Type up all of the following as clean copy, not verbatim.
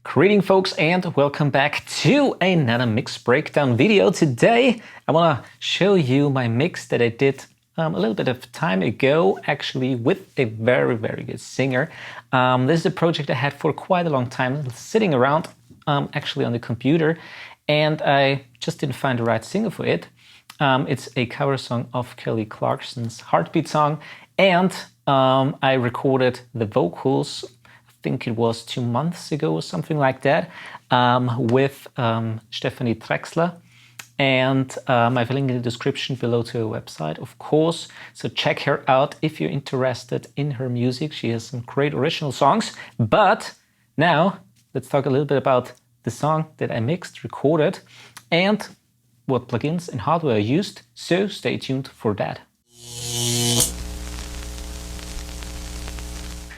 Greeting folks and welcome back to another mix breakdown video. Today I want to show you my mix that I did a little bit of time ago, actually with a very good singer. This is a project I had for quite a long time sitting around actually on the computer, and I just didn't find the right singer for it. It's a cover song of Kelly Clarkson's Heartbeat song, and I recorded the vocals, I think it was 2 months ago or something like that, with Stephanie Drexler. And I have a link in the description below to her website, of course. So check her out if you're interested in her music. She has some great original songs. But now let's talk a little bit about the song that I mixed, recorded, and what plugins and hardware I used. So stay tuned for that.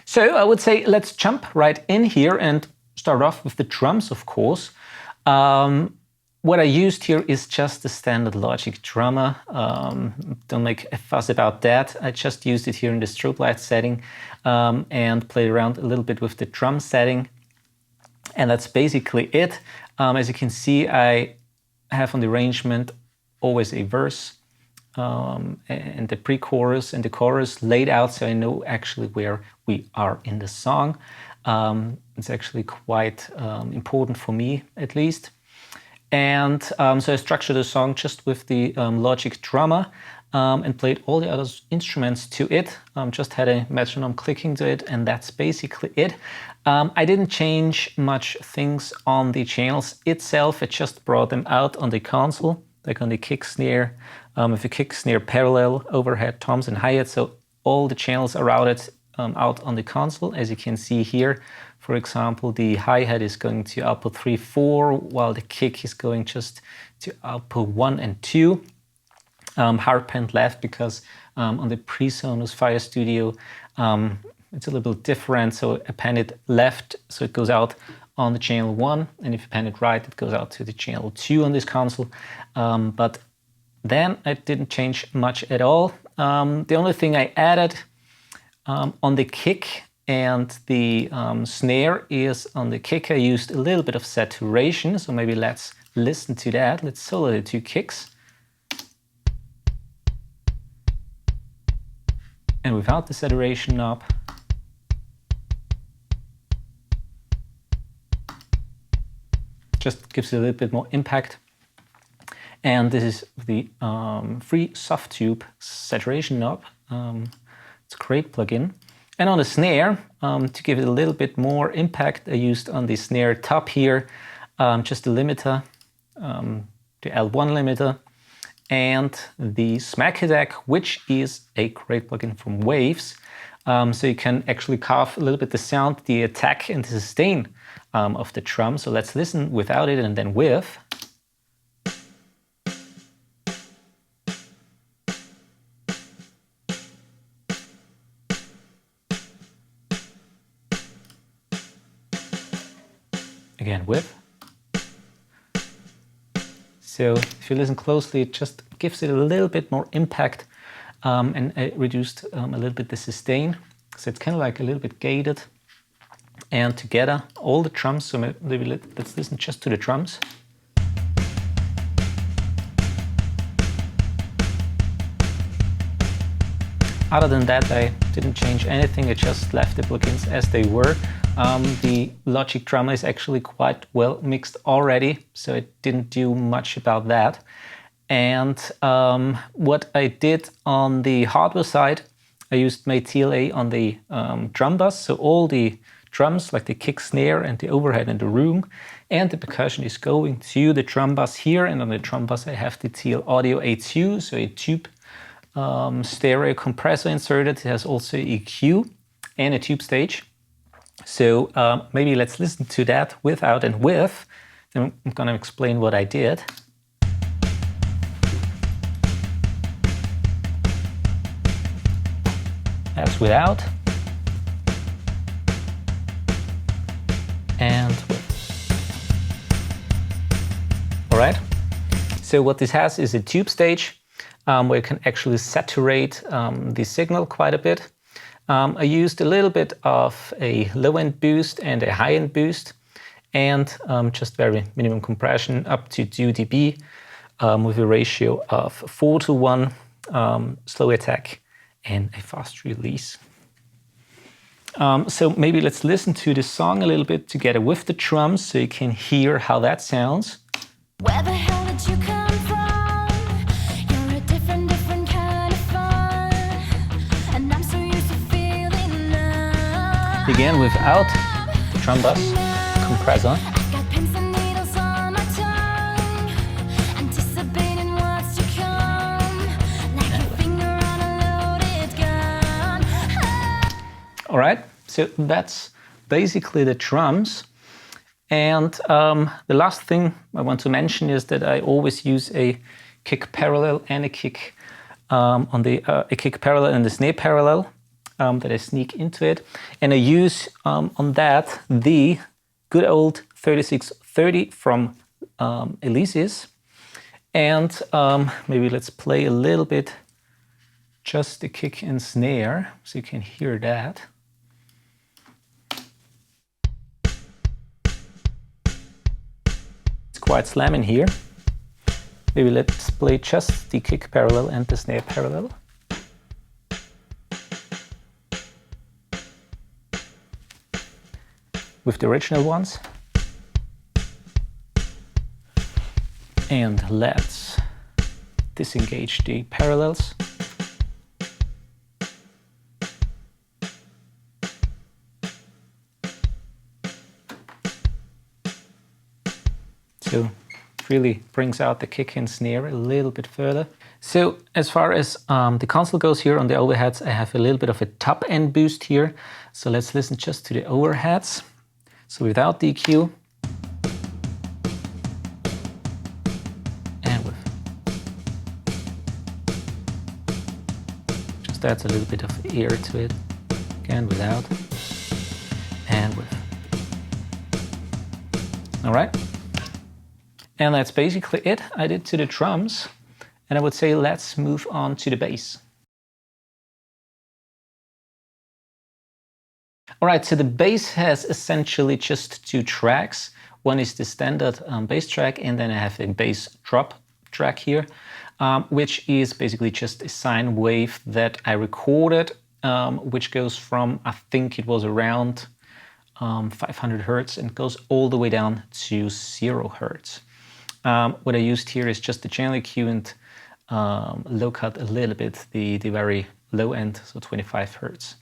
So I would say let's jump right in here and start off with the drums, of course. What I used here is just the standard Logic drummer. Don't make a fuss about that. I just used it here in the strobe light setting and played around a little bit with the drum setting. And that's basically it. As you can see, I have on the arrangement always a verse and the pre-chorus and the chorus laid out, so I know actually where we are in the song. It's actually quite important for me, at least. And so I structured the song just with the Logic drummer and played all the other instruments to it. Just had a metronome clicking to it, and that's basically it. I didn't change much things on the channels itself. I just brought them out on the console, like on the kick snare, with a kick snare parallel, overhead, toms and hi-hat. So all the channels are routed out on the console. As you can see here, for example, the hi-hat is going to output 3, 4, while the kick is going just to output 1 and 2. Hard panned left because on the PreSonus Fire Studio, it's a little bit different. So I pan it left, so it goes out on the channel 1, and if you pan it right, it goes out to the channel 2 on this console. But then I didn't change much at all. The only thing I added on the kick and the snare is on the kick I used a little bit of saturation, so maybe let's listen to that. Let's solo the 2 kicks. And without the saturation knob, just gives it a little bit more impact. And this is the free soft tube saturation knob. It's a great plugin. And on the snare, to give it a little bit more impact, I used on the snare top here just a limiter, the L1 limiter, and the Smack Attack, which is a great plugin from Waves. So you can actually carve a little bit the sound, the attack and the sustain of the drum. So let's listen without it and then with. Again with. So if you listen closely, it just gives it a little bit more impact, and I reduced a little bit the sustain, so it's kind of like a little bit gated. And together, all the drums, so maybe let's listen just to the drums. Other than that, I didn't change anything. I just left the plugins as they were. The Logic drummer is actually quite well mixed already, so I didn't do much about that. And what I did on the hardware side, I used my TLA on the drum bus, so all the drums, like the kick, snare, and the overhead in the room, and the percussion is going to the drum bus here. And on the drum bus, I have the TL Audio A2, so a tube stereo compressor inserted. It has also EQ and a tube stage. So maybe let's listen to that without and with. Then I'm going to explain what I did. That's without. And with. All right. So what this has is a tube stage where you can actually saturate the signal quite a bit. I used a little bit of a low-end boost and a high-end boost. and just very minimum compression up to 2 dB with a ratio of 4:1, slow attack and a fast release. So maybe let's listen to the song a little bit together with the drums so you can hear how that sounds. Where the hell did you come from? You're a different kind of fun, and I'm so used to feeling numb. Again, without the drum bus compressor. I've got pins and needles on my tongue, anticipating what's to come, like a finger on a loaded gun. All right, so that's basically the drums. And the last thing I want to mention is that I always use a kick parallel and a kick a kick parallel and the snare parallel that I sneak into it, and I use on that the good old 3630 from Alesis. And maybe let's play a little bit just the kick and snare so you can hear that. Quite slamming here. Maybe let's play just the kick parallel and the snare parallel. With the original ones. And let's disengage the parallels. So it really brings out the kick and snare a little bit further. So as far as the console goes here on the overheads, I have a little bit of a top end boost here. So let's listen just to the overheads. So without DQ. And with. Just adds a little bit of air to it. Again, without. And with. All right. And that's basically it I did to the drums. And I would say let's move on to the bass. All right, so the bass has essentially just 2 tracks. One is the standard bass track, and then I have a bass drop track here, which is basically just a sine wave that I recorded, which goes from, I think it was around 500 hertz and goes all the way down to 0 hertz. What I used here is just the channel EQ and low cut a little bit the very low end, so 25 hertz.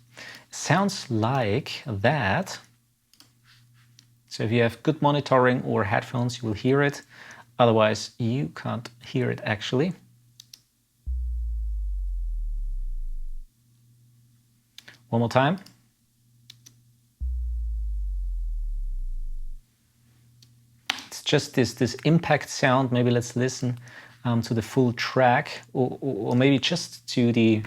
Sounds like that. So if you have good monitoring or headphones, you will hear it. Otherwise, you can't hear it actually. One more time. Just this impact sound. Maybe let's listen to the full track, or maybe just to the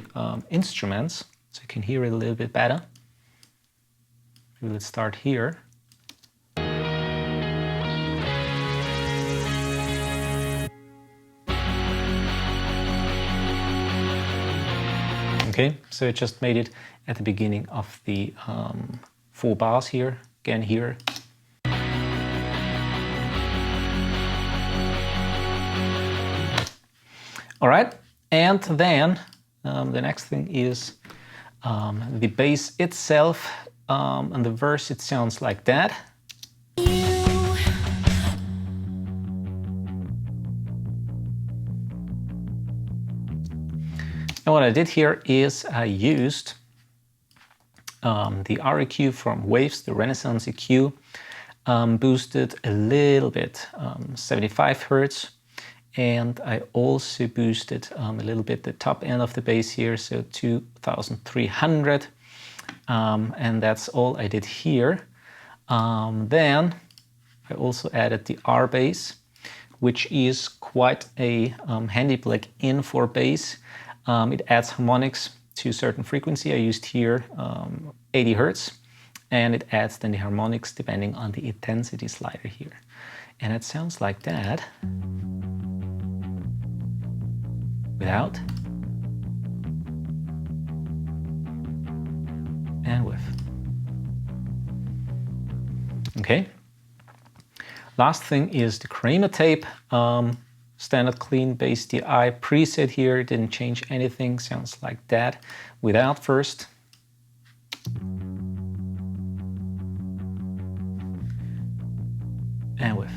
instruments, so you can hear it a little bit better. Maybe let's start here. Okay, so I just made it at the beginning of the 4 bars here. Again here. All right, and then the next thing is the bass itself, and the verse, it sounds like that. And what I did here is I used the REQ from Waves, the Renaissance EQ, boosted a little bit, 75 hertz. And I also boosted a little bit the top end of the bass here, so 2300. And that's all I did here. Then I also added the R bass, which is quite a handy plug-in for bass. It adds harmonics to a certain frequency. I used here 80 hertz, and it adds then the harmonics depending on the intensity slider here. And it sounds like that. Without and with. Okay, Last thing is the Kramer tape. Standard clean bass DI preset here, didn't change anything, sounds like that without first. And with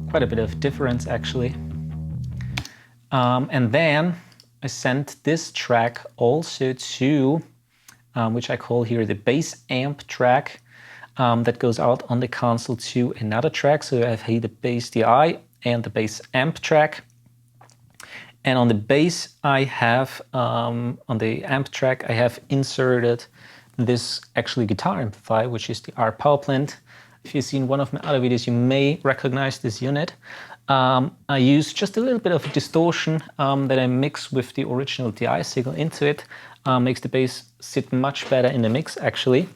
quite a bit of difference actually. And then I sent this track also to, which I call here the bass amp track, that goes out on the console to another track. So I have here the bass DI and the bass amp track. And on the bass I have, on the amp track, I have inserted this actually guitar amplifier, which is the R Power Plant. If you've seen one of my other videos, you may recognize this unit. I use just a little bit of a distortion that I mix with the original DI signal into it. Makes the bass sit much better in the mix actually.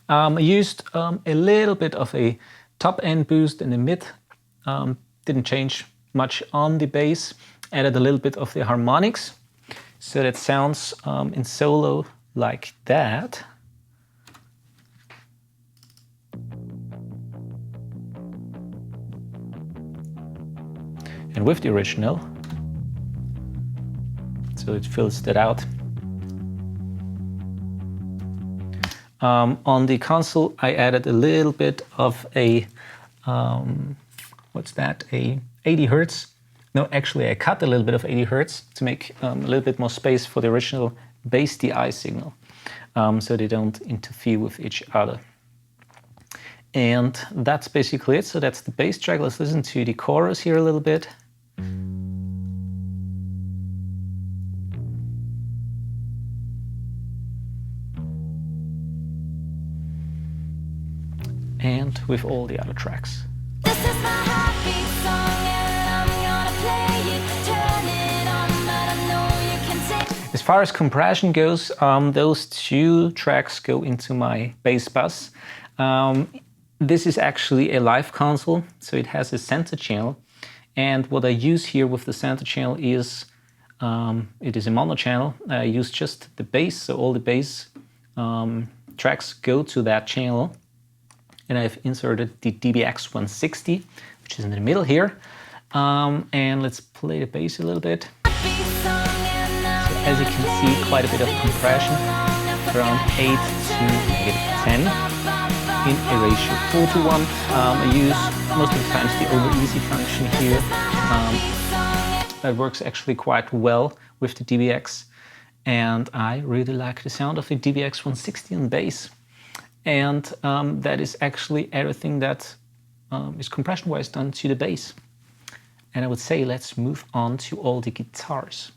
I used a little bit of a top end boost in the mid. Didn't change much on the bass. Added a little bit of the harmonics. So that sounds in solo like that. And with the original, so it fills that out. On the console, I added a little bit of a, what's that, a 80 Hertz. No, actually I cut a little bit of 80 Hertz to make a little bit more space for the original bass DI signal, so they don't interfere with each other. And that's basically it. So that's the bass track. Let's listen to the chorus here a little bit. And with all the other tracks. This is my heartbeat song and I'm gonna play it. Turn it on, but I know you can take. As far as compression goes, those two tracks go into my bass bus. This is actually a live console, so it has a center channel. And what I use here with the center channel is, it is a mono channel. I use just the bass, so all the bass tracks go to that channel. And I've inserted the DBX 160, which is in the middle here. And let's play the bass a little bit. So as you can see, quite a bit of compression, around 8 to -10 in a ratio 4:1. I use most of the times the over easy function here. That works actually quite well with the DBX. And I really like the sound of the DBX 160 on bass. And that is actually everything that is compression-wise done to the bass. And I would say let's move on to all the guitars.